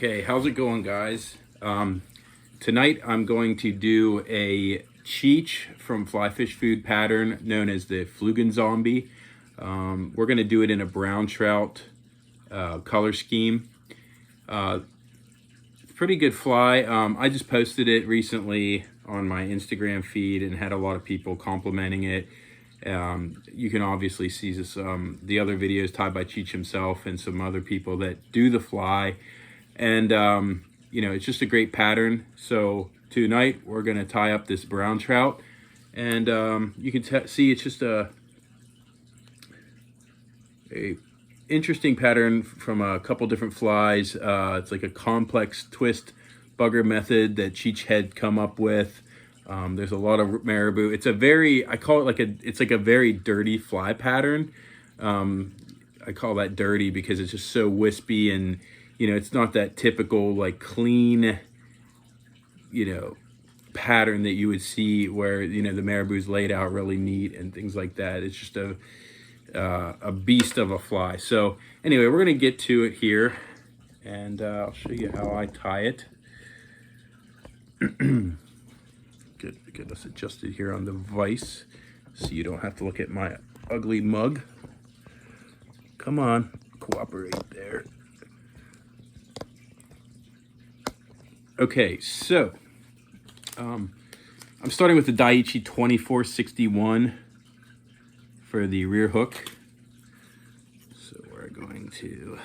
Okay, how's it going, guys? Tonight I'm going to do a Cheech from Fly Fish Food pattern known as the Flugenzombie. We're going to do it in a brown trout color scheme. Pretty good fly. I just posted it recently on my Instagram feed and had a lot of people complimenting it. You can obviously see this, the other videos tied by Cheech himself and some other people that do the fly. And, you know, it's just a great pattern. So tonight we're going to tie up this brown trout. And you can see it's just a interesting pattern from a couple different flies. It's like a complex twist bugger method that Cheech had come up with. There's a lot of marabou. It's a very, I call it like it's like a very dirty fly pattern. I call that dirty because it's just so wispy, and you know, it's not that typical like clean, you know, pattern that you would see where, you know, the marabou's laid out really neat and things like that. It's just a beast of a fly. So anyway, we're gonna get to it here, and I'll show you how I tie it. Get us adjusted here on the vise so you don't have to look at my ugly mug. Come on, cooperate there. Okay, so I'm starting with the Daiichi 2461 for the rear hook. So we're going to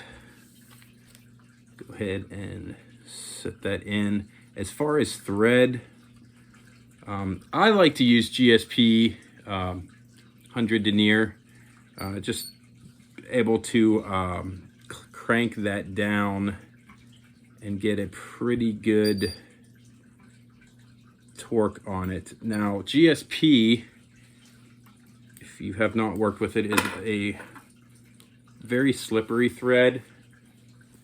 go ahead and set that in. As far as thread, I like to use GSP 100 denier, just able to crank that down and get a pretty good torque on it. Now GSP, if you have not worked with it, is a very slippery thread.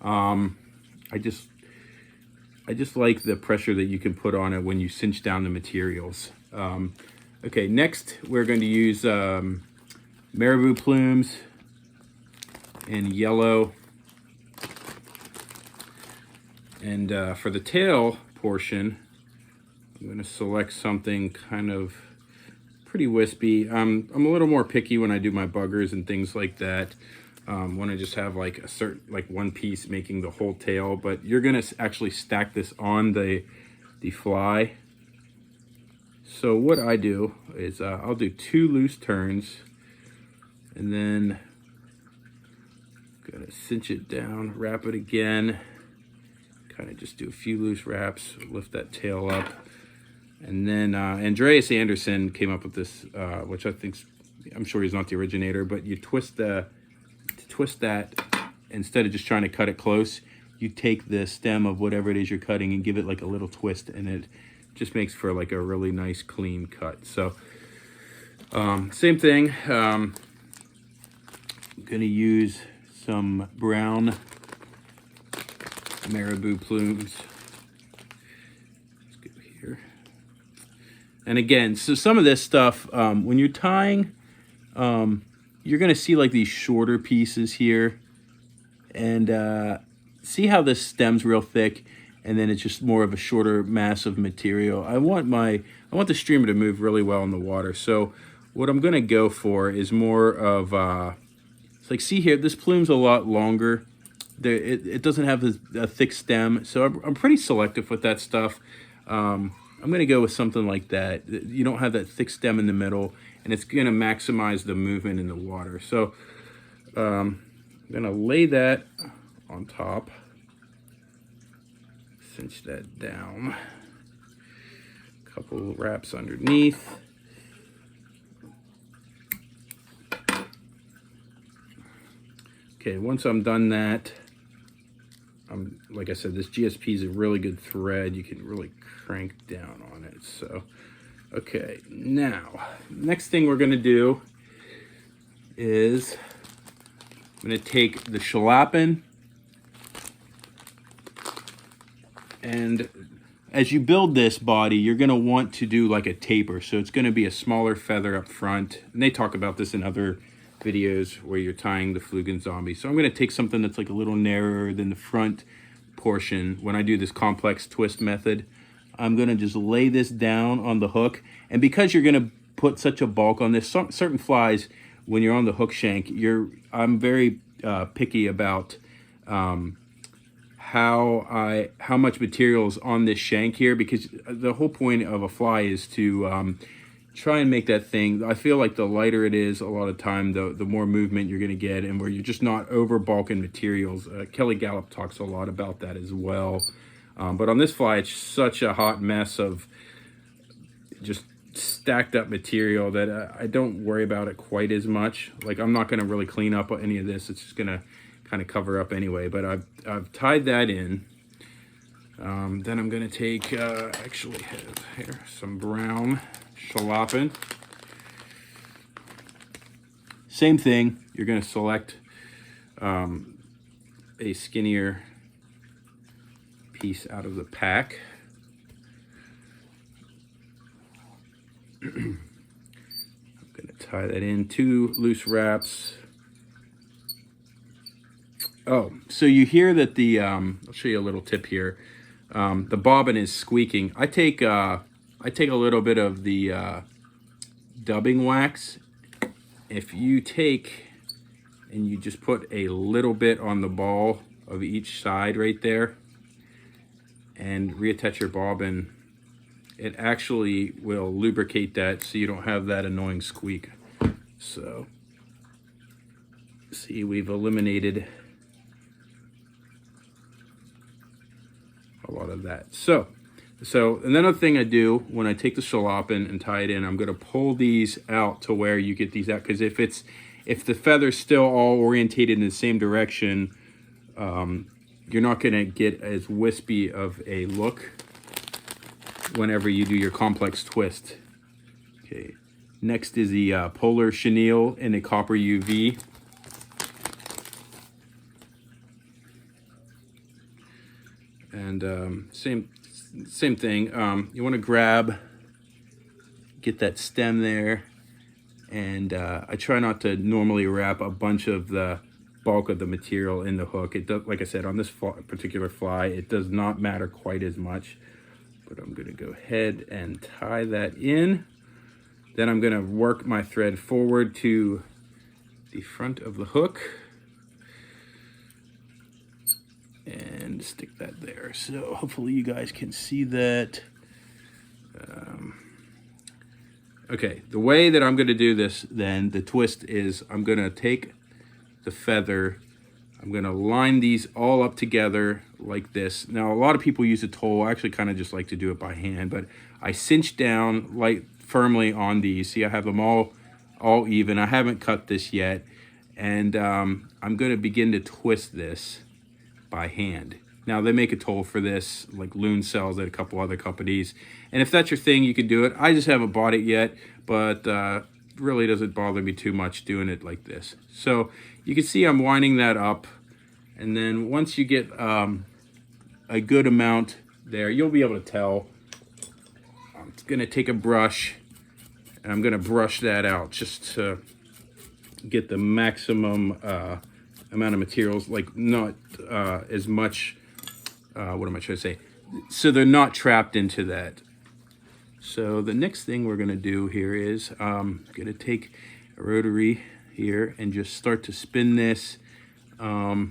I just like the pressure that you can put on it when you cinch down the materials. Okay, next we're going to use marabou plumes in yellow. And for the tail portion, I'm going to select something kind of pretty wispy. I'm a little more picky when I do my buggers and things like that. When I just have like a certain, like one piece making the whole tail, but you're gonna actually stack this on the fly. So what I do is I'll do 2 loose turns, and then gonna cinch it down, wrap it again, kind of just do a few loose wraps, lift that tail up, and then Andreas Anderson came up with this, which I'm sure he's not the originator, but you twist that, instead of just trying to cut it close, you take the stem of whatever it is you're cutting and give it like a little twist, and it just makes for like a really nice clean cut. So same thing, I'm gonna use some brown marabou plumes. Let's go here. And again, so some of this stuff, when you're tying, you're gonna see like these shorter pieces here, and see how this stem's real thick, and then it's just more of a shorter mass of material. I want the streamer to move really well in the water. So what I'm gonna go for is more of it's like, see here, this plume's a lot longer. It doesn't have a thick stem, so I'm pretty selective with that stuff. I'm gonna go with something like that. You don't have that thick stem in the middle, and it's gonna maximize the movement in the water. So I'm gonna lay that on top, cinch that down, a couple wraps underneath. Okay, once I'm done that, like I said, this GSP is a really good thread. You can really crank down on it. So, okay, now, next thing we're gonna do is I'm gonna take the schlappen, and as you build this body, you're gonna want to do like a taper. So it's gonna be a smaller feather up front. And they talk about this in other videos where you're tying the Flugenzombie. So I'm gonna take something that's like a little narrower than the front, portion, when I do this complex twist method, I'm gonna just lay this down on the hook. And because you're gonna put such a bulk on this, certain flies, when you're on the hook shank, I'm very picky about how much material is on this shank here, because the whole point of a fly is to try and make that thing, I feel like the lighter it is, a lot of time, the more movement you're gonna get, and where you're just not over bulking materials. Kelly Gallup talks a lot about that as well. But on this fly, it's such a hot mess of just stacked up material that I don't worry about it quite as much. Like, I'm not gonna really clean up any of this. It's just gonna kind of cover up anyway, but I've tied that in. Then I'm gonna take, actually have here some brown jalapeno. Same thing, you're gonna select a skinnier piece out of the pack. I'm gonna tie that in, 2 loose wraps. Oh, so you hear that I'll show you a little tip here. The bobbin is squeaking. I take a little bit of the dubbing wax. If you take and you just put a little bit on the ball of each side right there and reattach your bobbin, it actually will lubricate that so you don't have that annoying squeak. So, see, we've eliminated a lot of that. So another thing I do when I take the jalapeno and tie it in, I'm gonna pull these out to where you get these out, because if the feather's still all orientated in the same direction, you're not gonna get as wispy of a look whenever you do your complex twist. Okay, next is the polar chenille in a copper UV. And same thing. You want to get that stem there, and I try not to normally wrap a bunch of the bulk of the material in the hook. It does, like I said, on this particular fly, it does not matter quite as much. But I'm going to go ahead and tie that in. Then I'm going to work my thread forward to the front of the hook and stick that there. So hopefully you guys can see that. Okay, the way that I'm going to do this then, the twist is, I'm going to take the feather, I'm going to line these all up together like this. Now, a lot of people use a tool. I actually kind of just like to do it by hand, but I cinch down firmly on these. See, I have them all even. I haven't cut this yet, and I'm going to begin to twist this by hand. Now, they make a tool for this, like Loon sells at a couple other companies. And if that's your thing, you can do it. I just haven't bought it yet, but really doesn't bother me too much doing it like this. So you can see I'm winding that up. And then once you get a good amount there, you'll be able to tell. I'm gonna take a brush and I'm gonna brush that out just to get the maximum amount of materials, like not as much, what am I trying to say? So they're not trapped into that. So the next thing we're gonna do here is I'm gonna take a rotary here and just start to spin this. I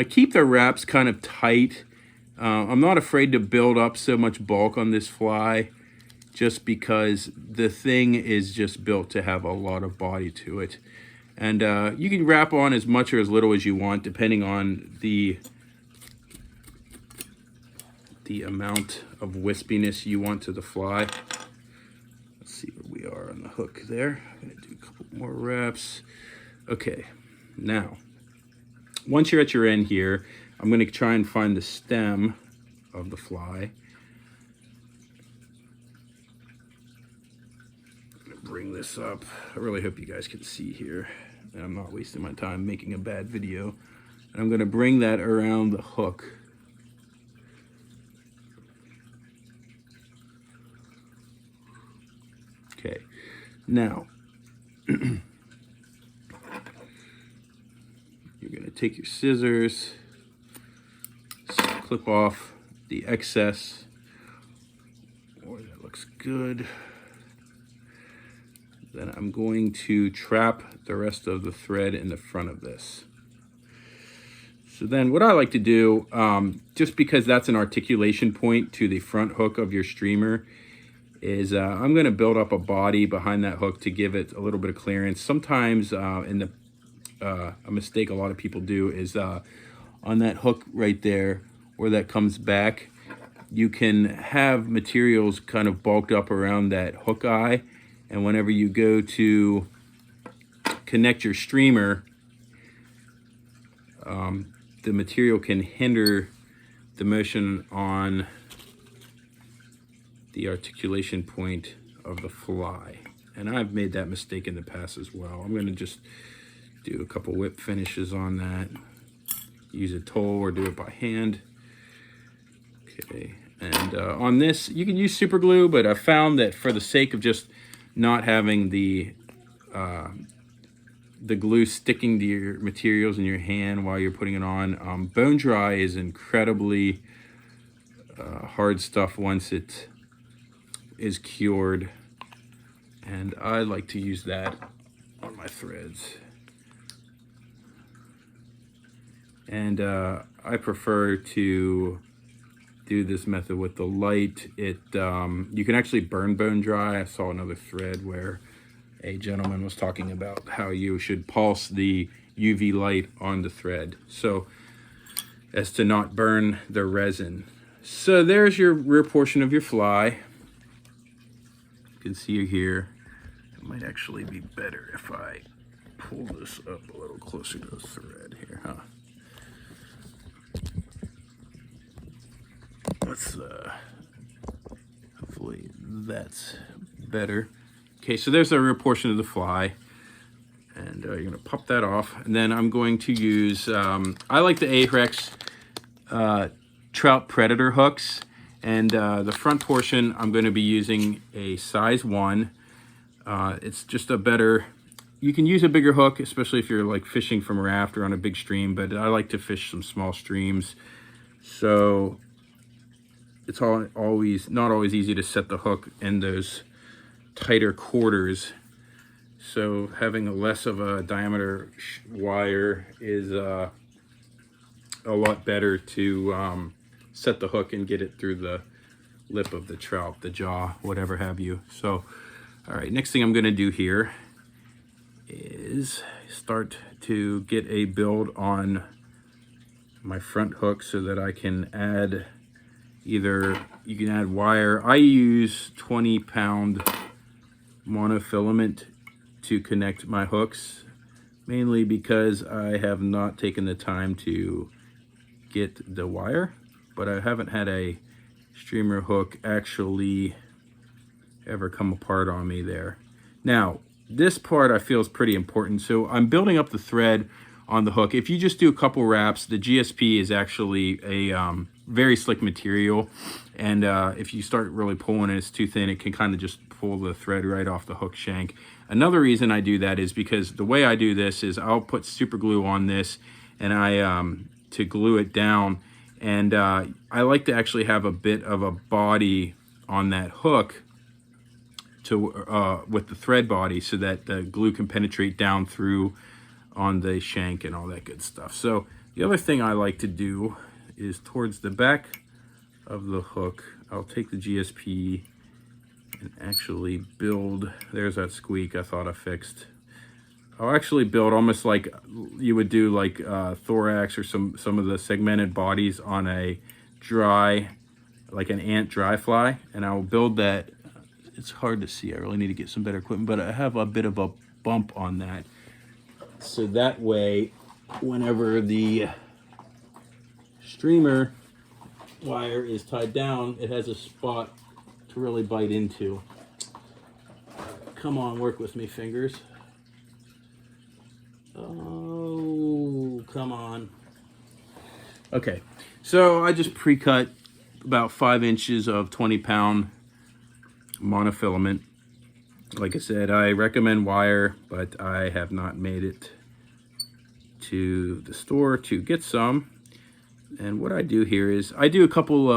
keep the wraps kind of tight. I'm not afraid to build up so much bulk on this fly, just because the thing is just built to have a lot of body to it. And you can wrap on as much or as little as you want, depending on the amount of wispiness you want to the fly. Let's see where we are on the hook there. I'm gonna do a couple more wraps. Okay, now, once you're at your end here, I'm gonna try and find the stem of the fly. I'm gonna bring this up. I really hope you guys can see here, and I'm not wasting my time making a bad video. And I'm gonna bring that around the hook. Okay, now, you're gonna take your scissors clip off the excess. Oh, that looks good. Then I'm going to trap the rest of the thread in the front of this. So then what I like to do, just because that's an articulation point to the front hook of your streamer, is I'm going to build up a body behind that hook to give it a little bit of clearance. Sometimes a mistake a lot of people do is on that hook right there where that comes back, you can have materials kind of bulked up around that hook eye, and whenever you go to connect your streamer, the material can hinder the motion on the articulation point of the fly. And I've made that mistake in the past as well. I'm going to just do a couple whip finishes on that. Use a tool or do it by hand. Okay, and on this, you can use super glue, but I found that for the sake of just not having the glue sticking to your materials in your hand while you're putting it on, bone dry is incredibly hard stuff once it is cured, and I like to use that on my threads. And I prefer to do this method with the light. You can actually burn bone dry. I saw another thread where a gentleman was talking about how you should pulse the UV light on the thread so as to not burn the resin. So there's your rear portion of your fly. You can see here. It might actually be better if I pull this up a little closer to the thread here, huh? Let's hopefully that's better. Okay, so there's the rear portion of the fly, and you're gonna pop that off, and then I'm going to use I like the Ahrex Trout Predator hooks, and the front portion I'm going to be using a size 1. It's just a better, you can use a bigger hook, especially if you're like fishing from a raft or on a big stream, but I like to fish some small streams, so it's not always easy to set the hook in those tighter quarters. So having a less of a diameter wire is a lot better to set the hook and get it through the lip of the trout, the jaw, whatever have you. So, all right, next thing I'm gonna do here is start to get a build on my front hook so that I can add either, you can add wire. I use 20-pound monofilament to connect my hooks, mainly because I have not taken the time to get the wire, but I haven't had a streamer hook actually ever come apart on me there. Now, this part I feel is pretty important. So I'm building up the thread on the hook. If you just do a couple wraps, the GSP is actually a very slick material, and if you start really pulling it, it's too thin, it can kind of just pull the thread right off the hook shank. Another reason I do that is because the way I do this is I'll put super glue on this, and to glue it down, and I like to actually have a bit of a body on that hook to with the thread body, so that the glue can penetrate down through on the shank and all that good stuff. So the other thing I like to do is towards the back of the hook, I'll take the GSP and actually build, there's that squeak I thought I fixed. I'll actually build almost like you would do like thorax or some of the segmented bodies on a dry, like an ant dry fly, and I'll build that. It's hard to see, I really need to get some better equipment, but I have a bit of a bump on that. So that way, whenever the streamer wire is tied down, it has a spot to really bite into. Come on, work with me, fingers. Oh, come on. Okay, so I just pre-cut about 5 inches of 20-pound monofilament. Like I said, I recommend wire, but I have not made it to the store to get some. And what I do here is I do a couple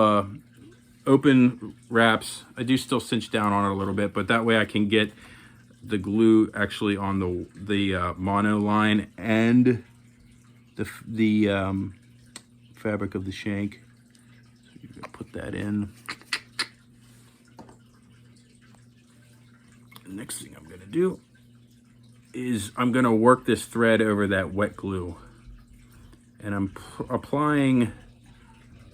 open wraps. I do still cinch down on it a little bit, but that way I can get the glue actually on the mono line and the fabric of the shank. So you're gonna put that in. The next thing I'm gonna do is I'm gonna work this thread over that wet glue, and I'm applying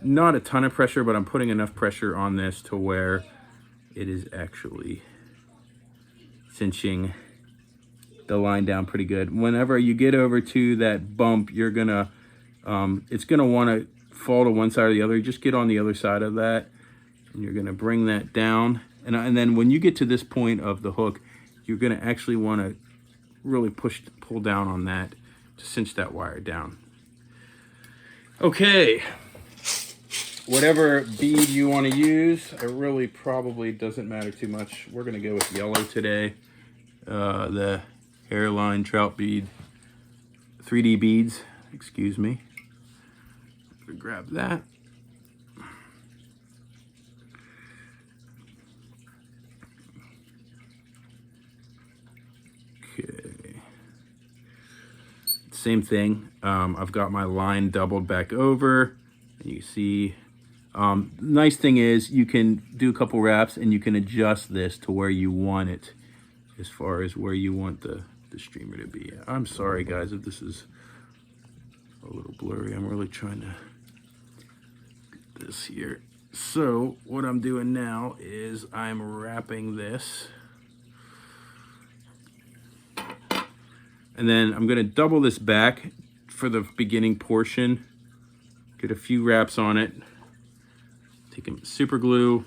not a ton of pressure, but I'm putting enough pressure on this to where it is actually cinching the line down pretty good. Whenever you get over to that bump, you're gonna it's gonna want to fall to one side or the other. Just get on the other side of that, and you're gonna bring that down, and then when you get to this point of the hook, you're gonna actually want to really pull down on that to cinch that wire down. Okay, whatever bead you want to use, it really probably doesn't matter too much. We're gonna go with yellow today. The hairline trout bead, 3D beads, excuse me. Grab that. Okay. Same thing. I've got my line doubled back over. And you see, nice thing is you can do a couple wraps and you can adjust this to where you want it as far as where you want the streamer to be. I'm sorry guys if this is a little blurry. I'm really trying to get this here. So what I'm doing now is I'm wrapping this, and then I'm going to double this back for the beginning portion, get a few wraps on it, take some super glue,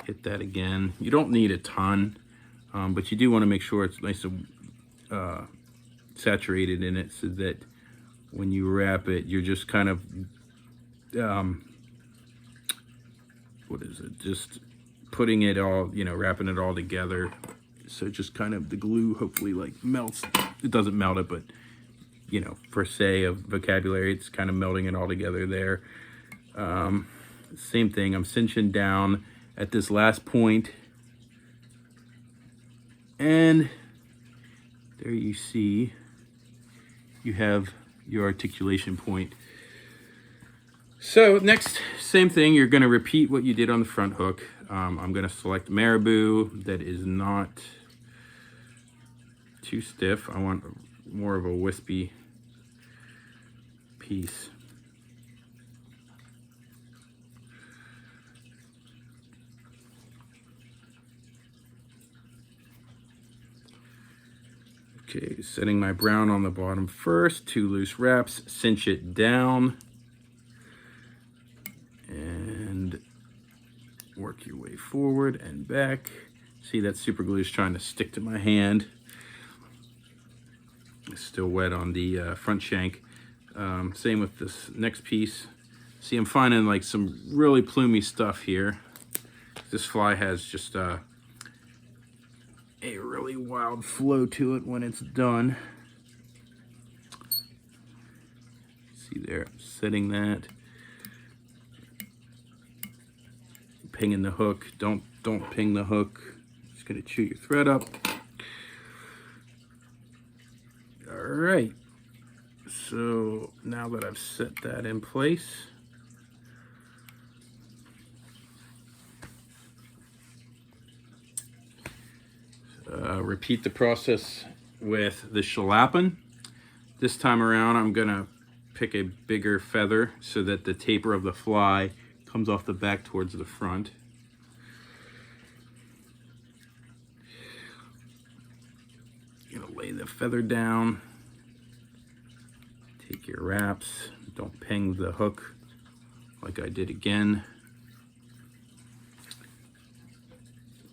hit that again. You don't need a ton, but you do want to make sure it's nice and saturated in it, so that when you wrap it, you're just kind of just putting it all, wrapping it all together. So just kind of the glue hopefully like melts. It doesn't melt it, but per se of vocabulary, it's kind of melting it all together there. Same thing, I'm cinching down at this last point, and there you see you have your articulation point. So next, same thing, you're going to repeat what you did on the front hook. I'm going to select marabou that is not too stiff. I want more of a wispy piece. Okay, setting my brown on the bottom first, 2 loose wraps, cinch it down, and work your way forward and back. See, that super glue is trying to stick to my hand. It's still wet on the front shank. Same with this next piece. See, I'm finding like some really plumy stuff here. This fly has just a really wild flow to it when it's done. See there, I'm setting that, pinging the hook. Don't ping the hook. It's gonna chew your thread up. All right. So now that I've set that in place, repeat the process with the schlappan. This time around, I'm gonna pick a bigger feather so that the taper of the fly comes off the back towards the front. You're gonna lay the feather down, take your wraps, don't ping the hook like I did again.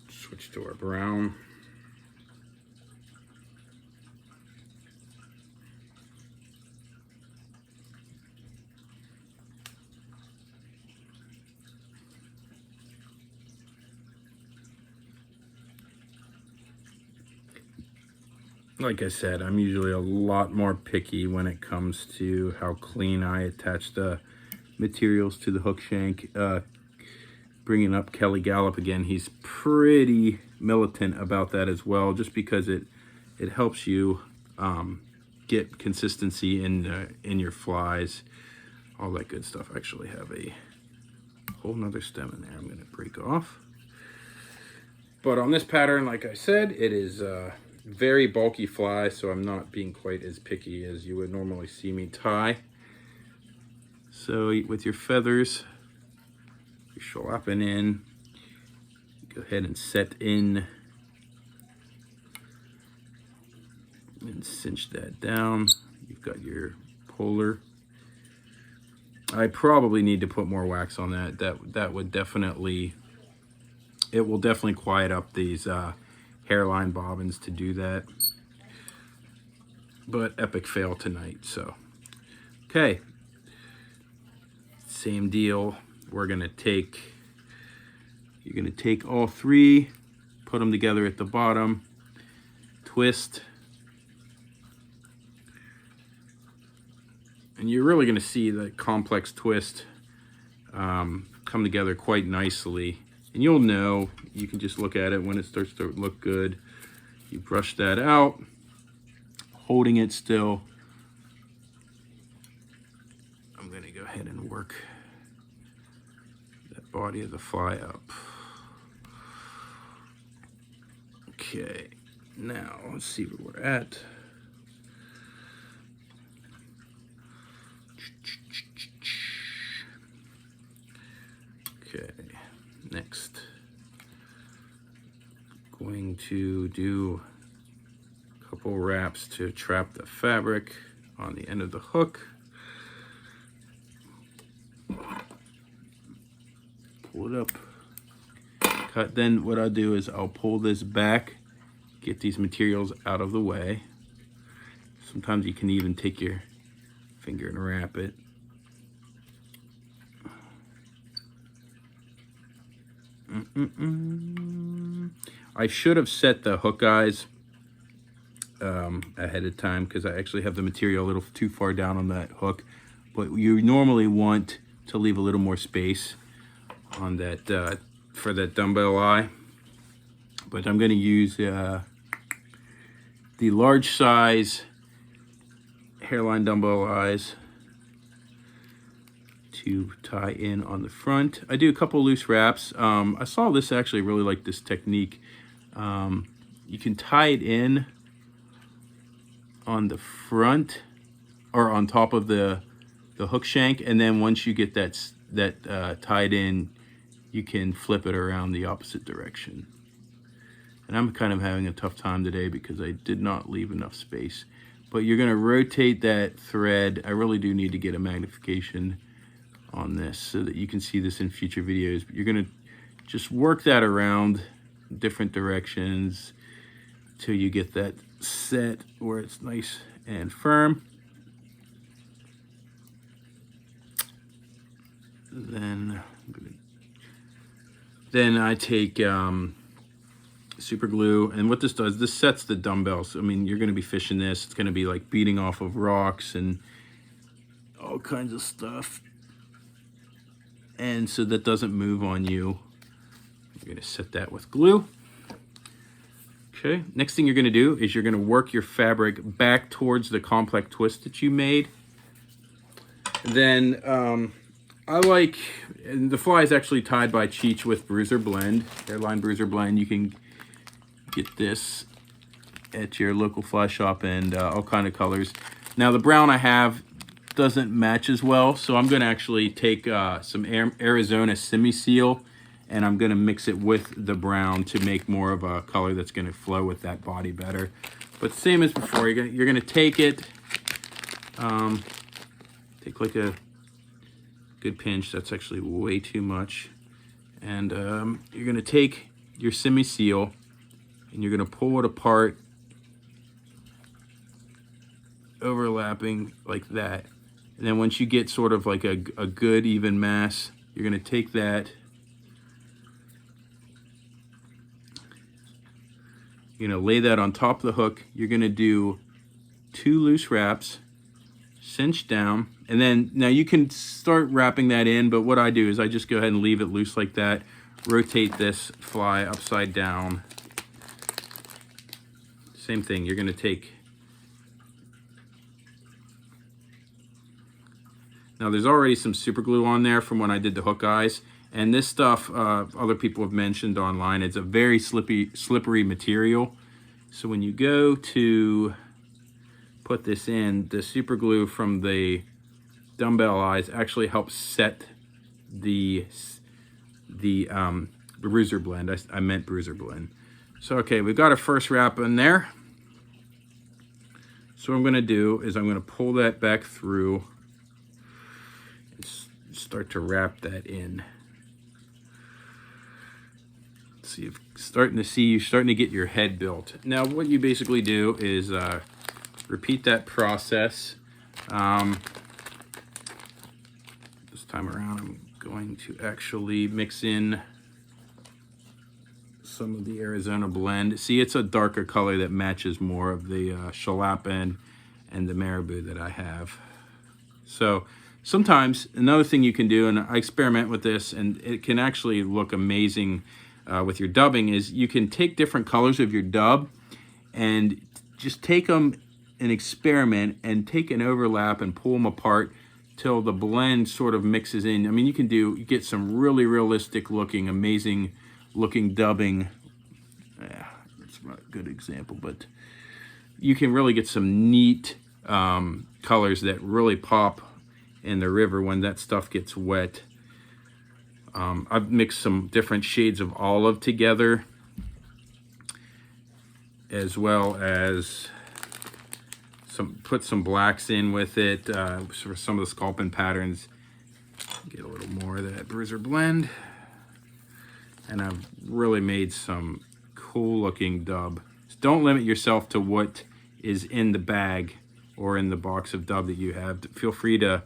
Switch to our brown. like I said, I'm usually a lot more picky when it comes to how clean I attach the materials to the hook shank. Bringing up Kelly Gallup again, he's pretty militant about that as well, just because it helps you get consistency in your flies, all that good stuff. I actually have a whole nother stem in there I'm going to break off. But on this pattern, like I said, it is very bulky fly, so I'm not being quite as picky as you would normally see me tie. So with your feathers, you're slapping in, go ahead and set in and cinch that down. You've got your polar. I probably need to put more wax on that. That would definitely, it will definitely quiet up these hairline bobbins to do that. But epic fail tonight, so. Okay, same deal. We're gonna take, you're gonna take all three, put them together at the bottom, twist, and you're really gonna see the complex twist come together quite nicely. And you'll know, you can just look at it when it starts to look good. You brush that out, holding it still. I'm gonna go ahead and work that body of the fly up. Okay, now let's see where we're at. Okay, next, going to do a couple wraps to trap the fabric on the end of the hook. Pull it up, cut. Then what I'll do is I'll pull this back, get these materials out of the way. Sometimes you can even take your finger and wrap it. I should have set the hook eyes ahead of time, because I actually have the material a little too far down on that hook. But you normally want to leave a little more space on that for that dumbbell eye. But I'm going to use the large size hairline dumbbell eyes to tie in on the front. I do a couple loose wraps. I saw this, actually really like this technique. You can tie it in on the front or on top of the hook shank, and then once you get that tied in, you can flip it around the opposite direction. And I'm kind of having a tough time today because I did not leave enough space. But you're gonna rotate that thread. I really do need to get a magnification on this so that you can see this in future videos. But you're gonna just work that around different directions till you get that set where it's nice and firm. Then I take super glue, and what this does, this sets the dumbbells. I mean, you're going to be fishing this, it's going to be like beating off of rocks and all kinds of stuff, and so that doesn't move on you. You're going to set that with glue. Okay, next thing you're going to do is you're going to work your fabric back towards the complex twist that you made. Then I like, and the fly is actually tied by Cheech with Bruiser Blend, Hairline Bruiser Blend. You can get this at your local fly shop, and all kind of colors. Now the brown I have doesn't match as well, so I'm going to actually take some Arizona Semi-Seal, and I'm going to mix it with the brown to make more of a color that's going to flow with that body better. But same as before, you're going to take it, take like a good pinch. That's actually way too much. And you're going to take your Semi-Seal and you're going to pull it apart, overlapping like that. And then once you get sort of like a good even mass, you're going to take that, You're gonna lay that on top of the hook. You're gonna do 2 loose wraps, cinch down, and then now you can start wrapping that in, but what I do is I just go ahead and leave it loose like that, rotate this fly upside down. Same thing, you're gonna take, now there's already some super glue on there from when I did the hook eyes, and this stuff other people have mentioned online, it's a very slippery material. So when you go to put this in, the super glue from the dumbbell eyes actually helps set the bruiser blend. I meant bruiser blend. So okay, we've got our first wrap in there. So what I'm gonna do is I'm gonna pull that back through and start to wrap that in. See, you're starting to get your head built. Now what you basically do is repeat that process. This time around I'm going to actually mix in some of the Arizona blend. See, it's a darker color that matches more of the Jalapa and the Marabou that I have. So sometimes another thing you can do, and I experiment with this and it can actually look amazing with your dubbing, is you can take different colors of your dub and just take them and experiment and take an overlap and pull them apart till the blend sort of mixes in. I mean, you get some really realistic looking, amazing looking dubbing. Yeah, that's not a good example, but you can really get some neat colors that really pop in the river when that stuff gets wet. I've mixed some different shades of olive together, as well as put some blacks in with it for some of the sculpin patterns. Get a little more of that bruiser blend, and I've really made some cool looking dub. So don't limit yourself to what is in the bag or in the box of dub that you have. Feel free to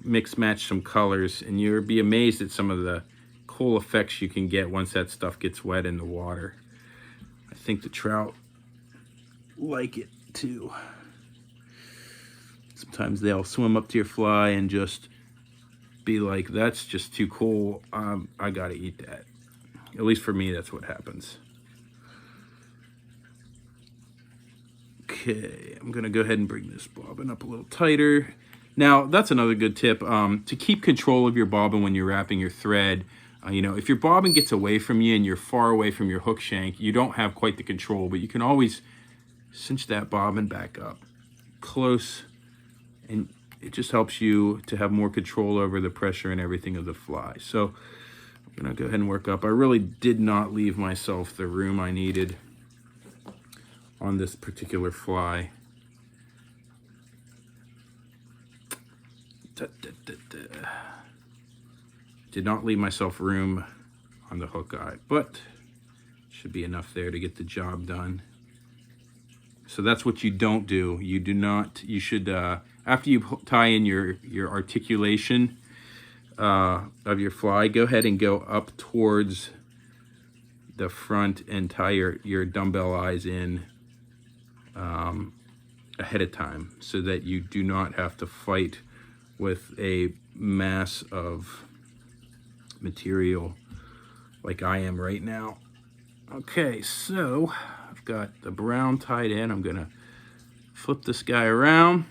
mix match some colors, and you'll be amazed at some of the cool effects you can get once that stuff gets wet in the water. I think the trout like it too. Sometimes they'll swim up to your fly and just be like, that's just too cool, I gotta eat that. At least for me, that's what happens. Okay, I'm gonna go ahead and bring this bobbin up a little tighter. Now, that's another good tip, to keep control of your bobbin when you're wrapping your thread. You know, if your bobbin gets away from you and you're far away from your hook shank, you don't have quite the control, but you can always cinch that bobbin back up close, and it just helps you to have more control over the pressure and everything of the fly. So I'm gonna go ahead and work up. I really did not leave myself the room I needed on this particular fly. Did not leave myself room on the hook eye, but should be enough there to get the job done. So that's what you don't do. You should, after you tie in your articulation of your fly, go ahead and go up towards the front and tie your dumbbell eyes in ahead of time, so that you do not have to fight with a mass of material like I am right now. Okay, so I've got the brown tied in. I'm gonna flip this guy around.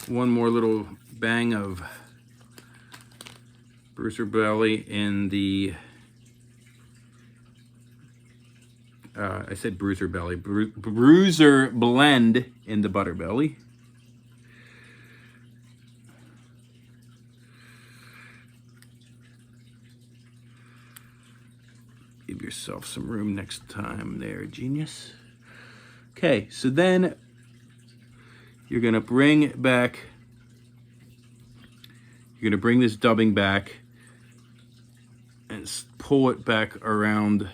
One more little bang of bruiser belly in the I said bruiser belly, bruiser blend in the butter belly. Give yourself some room next time there, genius. Okay, so then you're gonna bring this dubbing back and pull it back around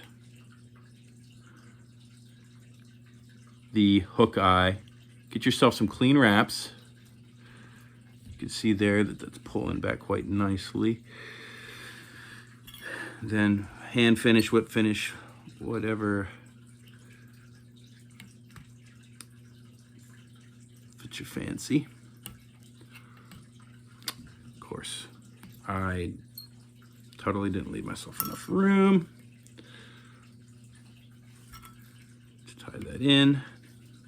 the hook eye. Get yourself some clean wraps. You can see there that that's pulling back quite nicely. Then hand finish, whip finish, whatever fits your fancy. Of course, I totally didn't leave myself enough room to tie that in.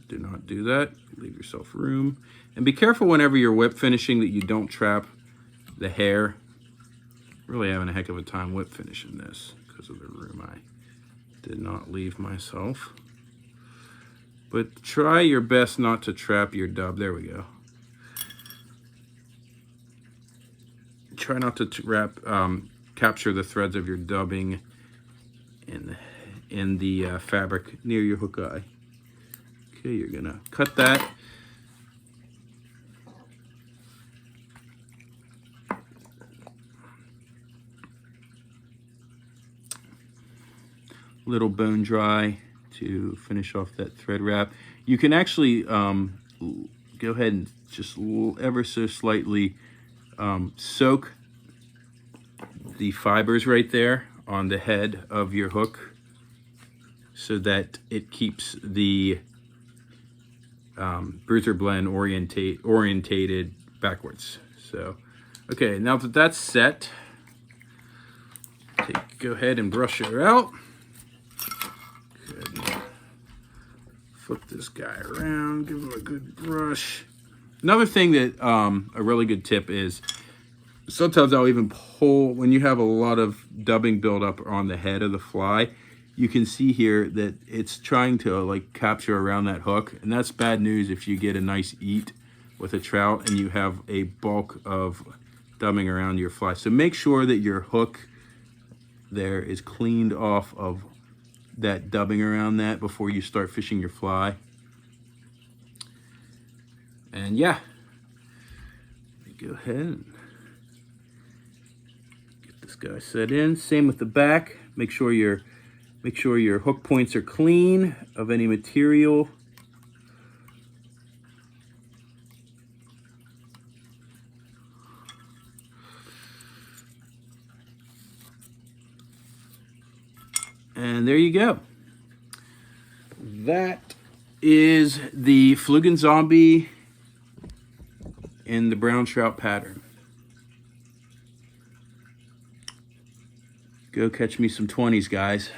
Do not do that. Leave yourself room. And be careful whenever you're whip finishing that you don't trap the hair. Really having a heck of a time whip finishing this because of the room I did not leave myself. But try your best not to trap your dub. There we go. Try not to capture the threads of your dubbing in the fabric near your hook eye. Okay, you're gonna cut that. Little bone dry to finish off that thread wrap. You can actually go ahead and just ever so slightly soak the fibers right there on the head of your hook so that it keeps the bruiser blend orientated backwards. So, okay, now that that's set, go ahead and brush it out. Flip this guy around, give him a good brush. Another thing that, a really good tip is, sometimes I'll even pull, when you have a lot of dubbing buildup on the head of the fly, you can see here that it's trying to like capture around that hook. And that's bad news if you get a nice eat with a trout and you have a bulk of dubbing around your fly. So make sure that your hook there is cleaned off of that dubbing around that before you start fishing your fly. And yeah, go ahead and get this guy set in. Same with the back. Make sure your hook points are clean of any material. And there you go. That is the Flugenzombie in the brown trout pattern. Go catch me some 20s, guys.